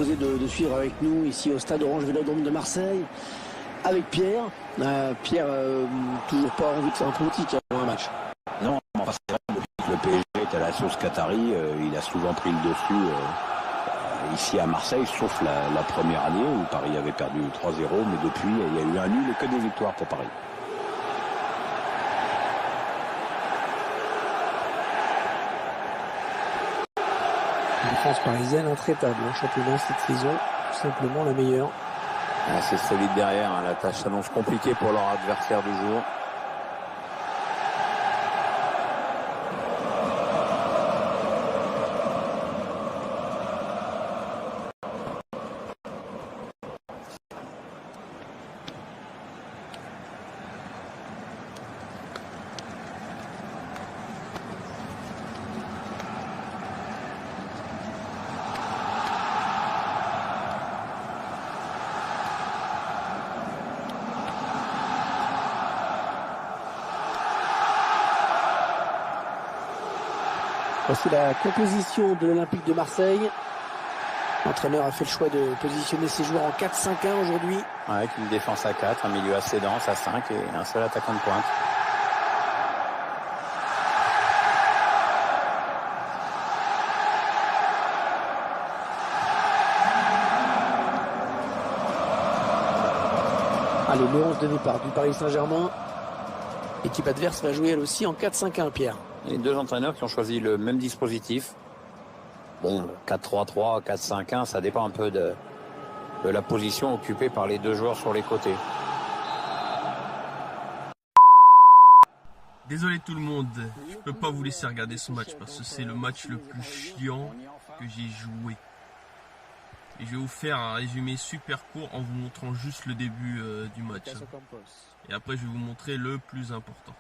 disposé de suivre avec nous ici au stade Orange Vélodrome de Marseille avec Pierre. Pierre, toujours pas envie de faire un pronostic avant un match. Non, enfin, c'est vrai, depuis que le PSG est à la sauce Qatari, il a souvent pris le dessus ici à Marseille, sauf la première année où Paris avait perdu 3-0, mais depuis, il y a eu un nul et que des victoires pour Paris. La défense parisienne intraitable en championnat cette saison, tout simplement la meilleure. C'est solide derrière, hein. La tâche s'annonce compliquée pour leur adversaire du jour. Voici la composition de l'Olympique de Marseille. L'entraîneur a fait le choix de positionner ses joueurs en 4-5-1 aujourd'hui. Avec une défense à 4, un milieu assez dense à 5 et un seul attaquant de pointe. Allez, le 11 de départ du Paris Saint-Germain. L'équipe adverse va jouer elle aussi en 4-5-1, Pierre. Les deux entraîneurs qui ont choisi le même dispositif. Bon, 4-3-3, 4-5-1, ça dépend un peu de la position occupée par les deux joueurs sur les côtés. Désolé tout le monde, je peux pas vous laisser regarder ce match parce que c'est le match le plus chiant que j'ai joué. Et je vais vous faire un résumé super court en vous montrant juste le début du match. Et après je vais vous montrer le plus important.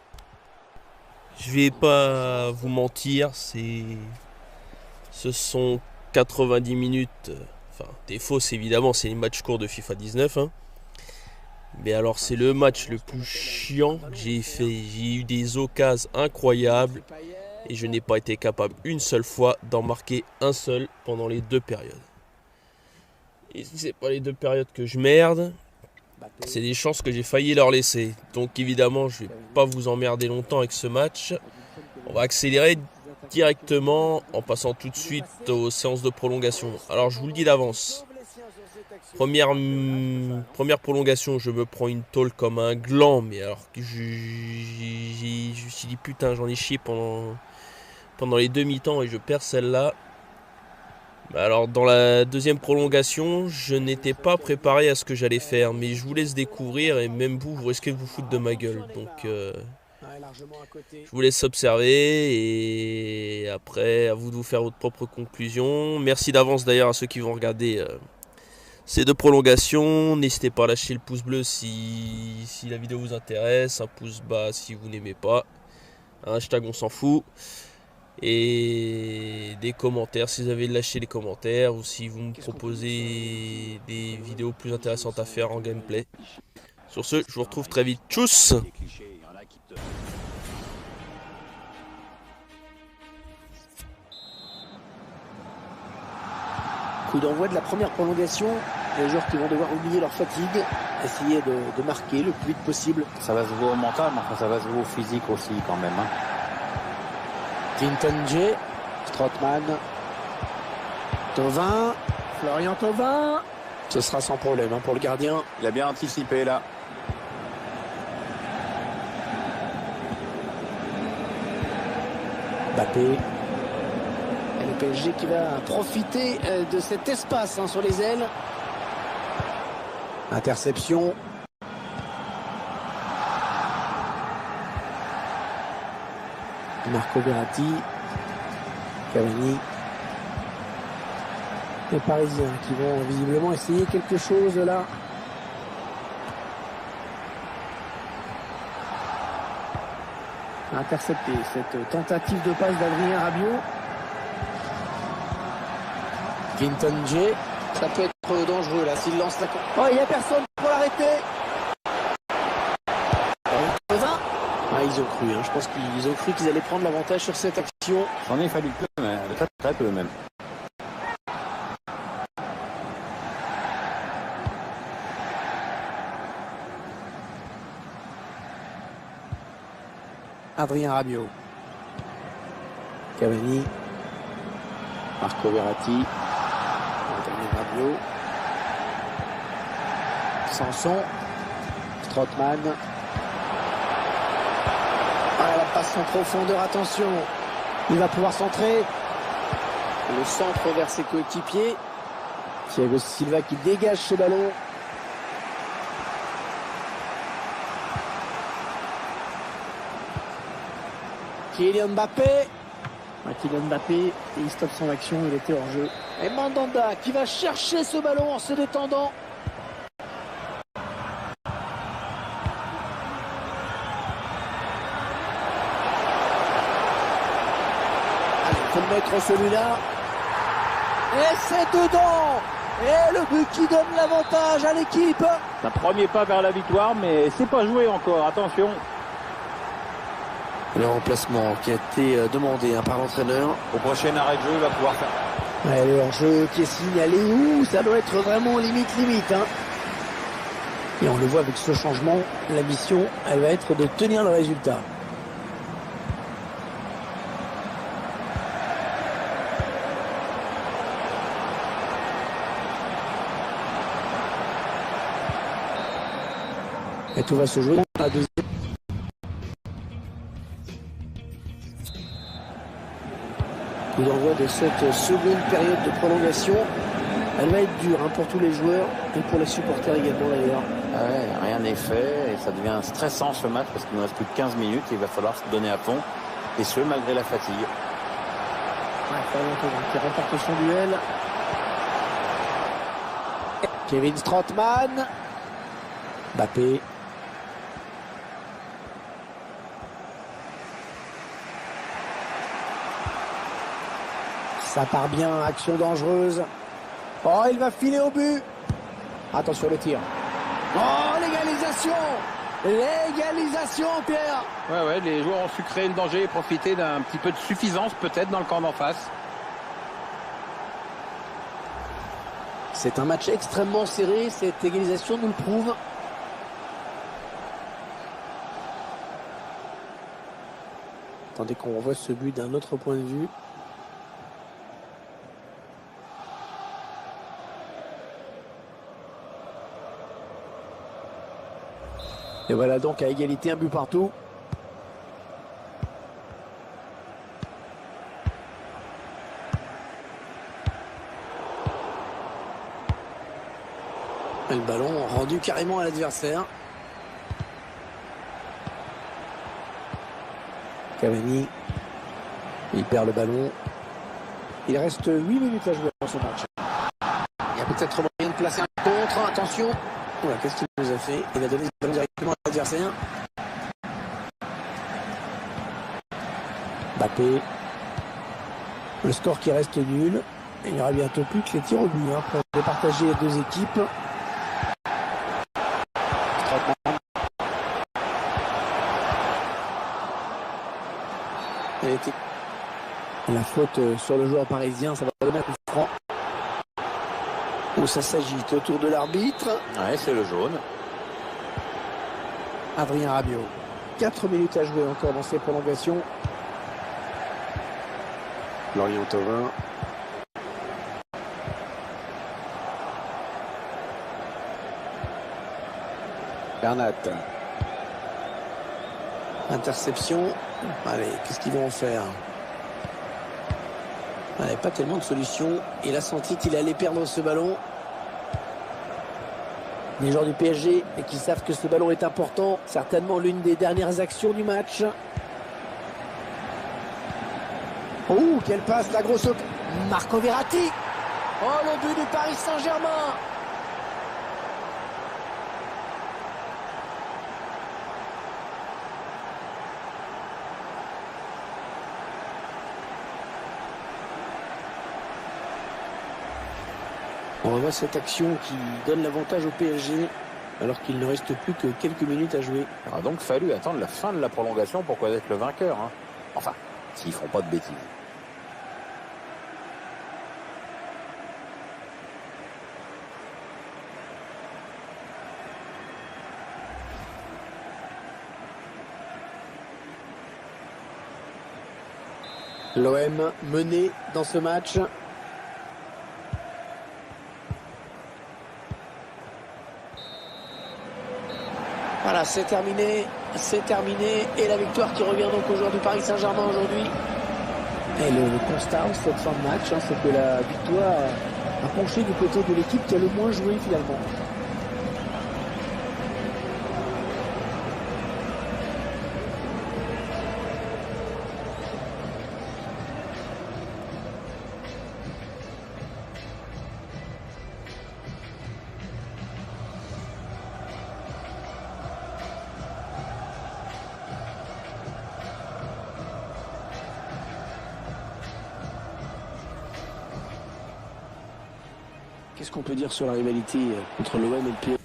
Je vais pas vous mentir, ce sont 90 minutes, enfin des fausses évidemment, c'est les matchs courts de FIFA 19. Hein. Mais alors c'est le match le plus chiant que j'ai fait. J'ai eu des occasions incroyables et je n'ai pas été capable une seule fois d'en marquer un seul pendant les deux périodes. Et si c'est pas les deux périodes que je merde, c'est des chances que j'ai failli leur laisser. Donc évidemment, je vais pas vous emmerder longtemps avec ce match. On va accélérer directement en passant tout de suite aux séances de prolongation. Alors je vous le dis d'avance. Première prolongation, je me prends une tôle comme un gland. Mais alors que je me suis dit putain, j'en ai chié pendant les demi-temps et je perds celle-là. Alors dans la deuxième prolongation, je n'étais pas préparé à ce que j'allais faire, mais je vous laisse découvrir et même vous risquez de vous foutre de ma gueule. Donc je vous laisse observer et après à vous de vous faire votre propre conclusion. Merci d'avance d'ailleurs à ceux qui vont regarder ces deux prolongations. N'hésitez pas à lâcher le pouce bleu si la vidéo vous intéresse, un pouce bas si vous n'aimez pas, un hashtag on s'en fout. Et des commentaires si vous avez lâché les commentaires ou si vous me proposez des vidéos plus intéressantes à faire en gameplay. Sur ce, je vous retrouve très vite. Tchuss! Coup d'envoi de la première prolongation. Les joueurs qui vont devoir oublier leur fatigue, essayer de marquer le plus vite possible. Ça va se jouer au mental, mais ça va se jouer au physique aussi quand même. Hein. Kintonje, Strootman, Thauvin, Florian Thauvin. Ce sera sans problème pour le gardien. Il a bien anticipé là. Mbappé. Et le PSG qui va profiter de cet espace sur les ailes. Interception. Marco Verratti, Cavani, les Parisiens qui vont visiblement essayer quelque chose là. Intercepté cette tentative de passe d'Adrien Rabiot. Kintonje, ça peut être dangereux là s'il lance la... Oh, il n'y a personne pour l'arrêter. Ils ont cru, je pense qu'ils ont cru qu'ils allaient prendre l'avantage sur cette action. J'en ai fallu peu, mais très peu même. Adrien Rabiot. Cavani. Marco Verratti. Adrien Rabiot. Sanson. Strootman. Ah, la passe en profondeur, attention. Il va pouvoir centrer. Le centre vers ses coéquipiers. Thiago Silva qui dégage ce ballon. Kylian Mbappé. Kylian Mbappé, il stoppe son action, il était hors jeu. Et Mandanda qui va chercher ce ballon en se détendant. Il faut le mettre celui-là. Et c'est dedans. Et le but qui donne l'avantage à l'équipe. Un premier pas vers la victoire, mais c'est pas joué encore, attention. Le remplacement qui a été demandé par l'entraîneur. Au prochain arrêt de jeu, il va pouvoir faire. Ouais, le hors-jeu qui est signalé. Ouh, ça doit être vraiment limite. Hein. Et on le voit avec ce changement, la mission, elle va être de tenir le résultat. Et tout va se jouer dans la deuxième. Coup d'envoi de cette seconde période de prolongation. Elle va être dure pour tous les joueurs et pour les supporters également d'ailleurs. Ouais, rien n'est fait et ça devient stressant ce match parce qu'il ne reste plus que 15 minutes et il va falloir se donner à fond. Et ce, malgré la fatigue. Qui remporte son duel. Kevin Strootman. Mbappé. Ça part bien, action dangereuse. Oh, il va filer au but. Attention le tir. Oh, l'égalisation. L'égalisation, Pierre. Ouais, les joueurs ont su créer le danger et profiter d'un petit peu de suffisance peut-être dans le camp d'en face. C'est un match extrêmement serré, cette égalisation nous le prouve. Attendez qu'on revoie ce but d'un autre point de vue. Et voilà donc à égalité, un but partout. Et le ballon rendu carrément à l'adversaire. Cavani. Il perd le ballon. Il reste 8 minutes à jouer dans ce match. Il y a peut-être moyen de placer un contre. Attention. Voilà, qu'est-ce qu'il nous a fait? Il a donné le ballon directement à l'adversaire. Mbappé. Le score qui reste nul. Il n'y aura bientôt plus que les tirs au but pour départager les deux équipes. La faute sur le joueur parisien, ça va donner un coup franc. Où ça s'agite autour de l'arbitre. Ouais, c'est le jaune. Adrien Rabiot. 4 minutes à jouer encore dans ces prolongations. Lorient Thauvin. Bernat. Interception. Allez, qu'est-ce qu'ils vont en faire? Allez, pas tellement de solutions. Il a senti qu'il allait perdre ce ballon. Les joueurs du PSG qui savent que ce ballon est important. Certainement l'une des dernières actions du match. Oh, quelle passe, la grosse... Marco Verratti. Oh, le but du Paris Saint-Germain. On revoit cette action qui donne l'avantage au PSG alors qu'il ne reste plus que quelques minutes à jouer. Il aura donc fallu attendre la fin de la prolongation pour connaître le vainqueur. Enfin, s'ils font pas de bêtises. L'OM mené dans ce match. Voilà, c'est terminé. C'est terminé. Et la victoire qui revient donc aux joueurs du Paris Saint-Germain aujourd'hui. Et le constat en cette fin de match, c'est que la victoire a penché du côté de l'équipe qui a le moins joué finalement. Qu'est-ce qu'on peut dire sur la rivalité entre l'OM et le PSG?